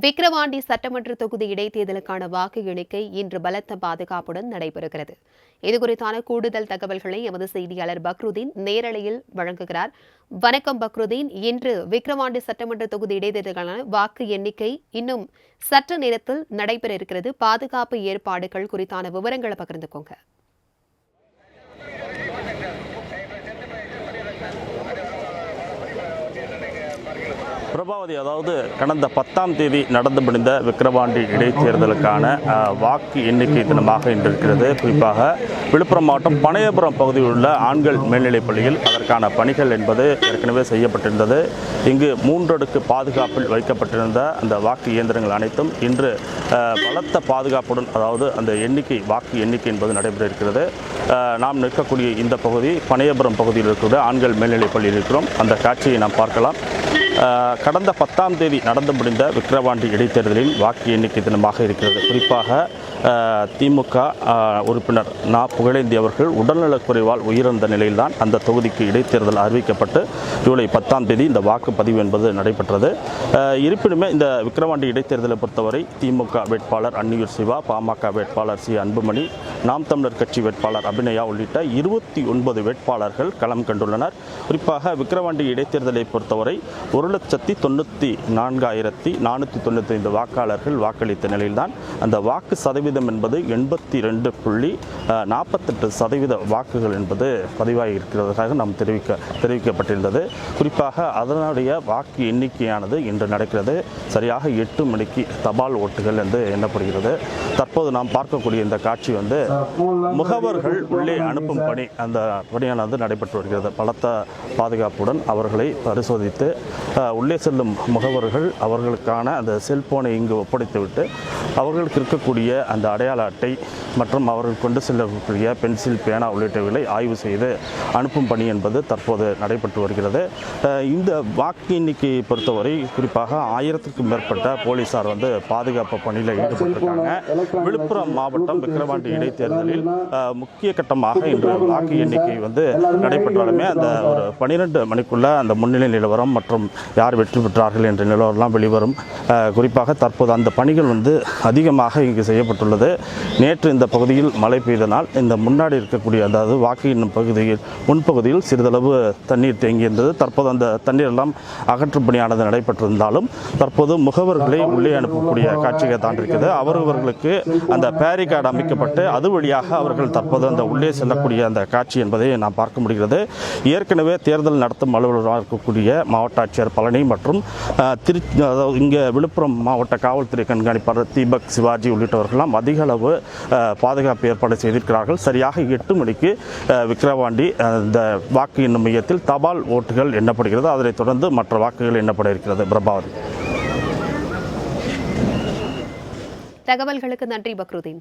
விக்கிரவாண்டி சட்டமன்ற தொகுதி இடைத்தேர்தலுக்கான வாக்கு எண்ணிக்கை இன்று பலத்த பாதுகாப்புடன் நடைபெறுகிறது. இதுகுறித்தான கூடுதல் தகவல்களை எமது செய்தியாளர் பக்ருதீன் நேரலையில் வழங்குகிறார். வணக்கம் பக்ருதீன். இன்று விக்கிரவாண்டி சட்டமன்ற தொகுதி இடைத்தேர்தலுக்கான வாக்கு எண்ணிக்கை இன்னும் சற்று நேரத்தில் நடைபெற இருக்கிறது. பாதுகாப்பு ஏற்பாடுகள் குறித்தான விவரங்களை பகிர்ந்துக்கோங்க. பிரபாவதி, அதாவது கடந்த 10ஆம் தேதி நடந்து முடிந்த விக்கிரவாண்டி இடைத்தேர்தலுக்கான வாக்கு எண்ணிக்கை தினமாக இன்று இருக்கிறது. குறிப்பாக விழுப்புரம் மாவட்டம் பனையபுரம் பகுதியில் உள்ள ஆண்கள் மேல்நிலைப் பள்ளியில் அதற்கான பணிகள் என்பது ஏற்கனவே செய்யப்பட்டிருந்தது. இங்கு 3 அடுக்கு பாதுகாப்பில் வைக்கப்பட்டிருந்த அந்த வாக்கு இயந்திரங்கள் அனைத்தும் இன்று பலத்த பாதுகாப்புடன், அதாவது அந்த வாக்கு எண்ணிக்கை என்பது நடைபெற இருக்கிறது. நாம் நிற்கக்கூடிய இந்த பகுதி பனையபுரம் பகுதியில் இருக்கக்கூடிய ஆண்கள் மேல்நிலைப் பள்ளியில் இருக்கிறோம். அந்த காட்சியை நாம் பார்க்கலாம். கடந்த 10ஆம் தேதி நடந்து முடிந்த விக்கிரவாண்டி இடைத்தேர்தலில் வாக்கு எண்ணிக்கை தினமாக இருக்கிறது. குறிப்பாக திமுக உறுப்பினர் புகழேந்தி அவர்கள் உடல்நலக்குறைவால் உயிரிழந்த நிலையில்தான் அந்த தொகுதிக்கு இடைத்தேர்தல் அறிவிக்கப்பட்டு ஜூலை 10ஆம் தேதி இந்த வாக்குப்பதிவு என்பது நடைபெற்றது. இருப்பினுமே இந்த விக்கிரவாண்டி இடைத்தேர்தலை பொறுத்தவரை திமுக வேட்பாளர் அன்னியூர் சிவா, பாமக வேட்பாளர் சி அன்புமணி, நாம் தமிழர் கட்சி வேட்பாளர் அபிநயா உள்ளிட்ட 29 வேட்பாளர்கள் களம் கண்டுள்ளனர். குறிப்பாக விக்கிரவாண்டி இடைத்தேர்தலை பொறுத்தவரை 1,94,495 வாக்காளர்கள் வாக்களித்த நிலையில்தான் அந்த வாக்கு சதவீதம் என்பது 82.48% வாக்குகள் என்பது பதிவாகி இருக்கிறதாக நாம் தெரிவிக்கப்பட்டிருந்தது. குறிப்பாக அதனுடைய வாக்கு எண்ணிக்கையானது இன்று நடக்கிறது. சரியாக 8 மணிக்கு தபால் ஓட்டுகள் என்று எண்ணப்படுகிறது. தற்போது நாம் பார்க்கக்கூடிய இந்த காட்சி முகவர்கள் உள்ளே அனுப்பும் பணி, அந்த பணியானது நடைபெற்று வருகிறது. பலத்த பாதுகாப்புடன் அவர்களை பரிசோதித்து உள்ளே செல்லும் முகவர்கள் அவர்களுக்கான அந்த செல்போனை இங்கு ஒப்படைத்துவிட்டு அவர்களுக்கு இருக்கக்கூடிய அந்த அடையாள அட்டை மற்றும் அவர்கள் கொண்டு செல்லக்கூடிய பென்சில், பேனா உள்ளிட்டவைகளை ஆய்வு செய்து அனுப்பும் பணி என்பது தற்போது நடைபெற்று வருகிறது. இந்த வாக்கு எண்ணிக்கையை பொறுத்தவரை குறிப்பாக 1000க்கும் மேற்பட்ட போலீசார் பாதுகாப்பு பணியில் ஈடுபட்டிருக்காங்க. விழுப்புரம் மாவட்டம் விக்கிரவாண்டி இடைத்தேர்தலில் முக்கிய கட்டமாக இன்று வாக்கு எண்ணிக்கை நடைபெற்றாலுமே அந்த ஒரு 12 மணிக்குள்ள அந்த முன்னிலை நிலவரம் மற்றும் யார் வெற்றி பெற்றார்கள் என்ற நிலவரம்லாம் வெளிவரும். குறிப்பாக தற்போது அந்த பணிகள் அதிகமாக இங்கு செய்யப்பட்டுள்ளது. நேற்று இந்த பகுதியில் மழை பெய்தனால் இந்த முன்னாடி இருக்கக்கூடிய, அதாவது வாக்கு எண்ணும் பகுதியில் முன்பகுதியில் சிறிதளவு தண்ணீர் தேங்கியிருந்தது. தற்போது அந்த தண்ணீர் எல்லாம் அகற்றும் பணியானது நடைபெற்றிருந்தாலும் தற்போது முகவர்களை உள்ளே அனுப்பக்கூடிய காட்சியை தாண்டிருக்கிறது. அவர்களுக்கு அந்த பேரிகார்டு அமைக்கப்பட்டு அது வழியாக அவர்கள் தற்போது அந்த உள்ளே செல்லக்கூடிய அந்த காட்சி என்பதை நாம் பார்க்க முடிகிறது. ஏற்கனவே தேர்தல் நடத்தும் அலுவலராக இருக்கக்கூடிய மாவட்ட ஆட்சியர் பழனி மற்றும் இங்கே விழுப்புரம் மாவட்ட காவல்துறை கண்காணிப்பாளர் தீபக், சிவாஜி உள்ளிட்டவர்களெல்லாம் அதிக அளவு பாதுகாப்பு ஏற்பாடு செய்திருக்கிறார்கள். சரியாக 8 மணிக்கு விக்கிரவாண்டி இந்த வாக்கு எண்ணும் மையத்தில் தபால் ஓட்டுகள் எண்ணப்படுகிறது. அதனைத் தொடர்ந்து மற்ற வாக்குகள் எண்ணப்பட இருக்கிறது. பிரபாவதி, தகவல்களுக்கு நன்றி பக்ருதீன்.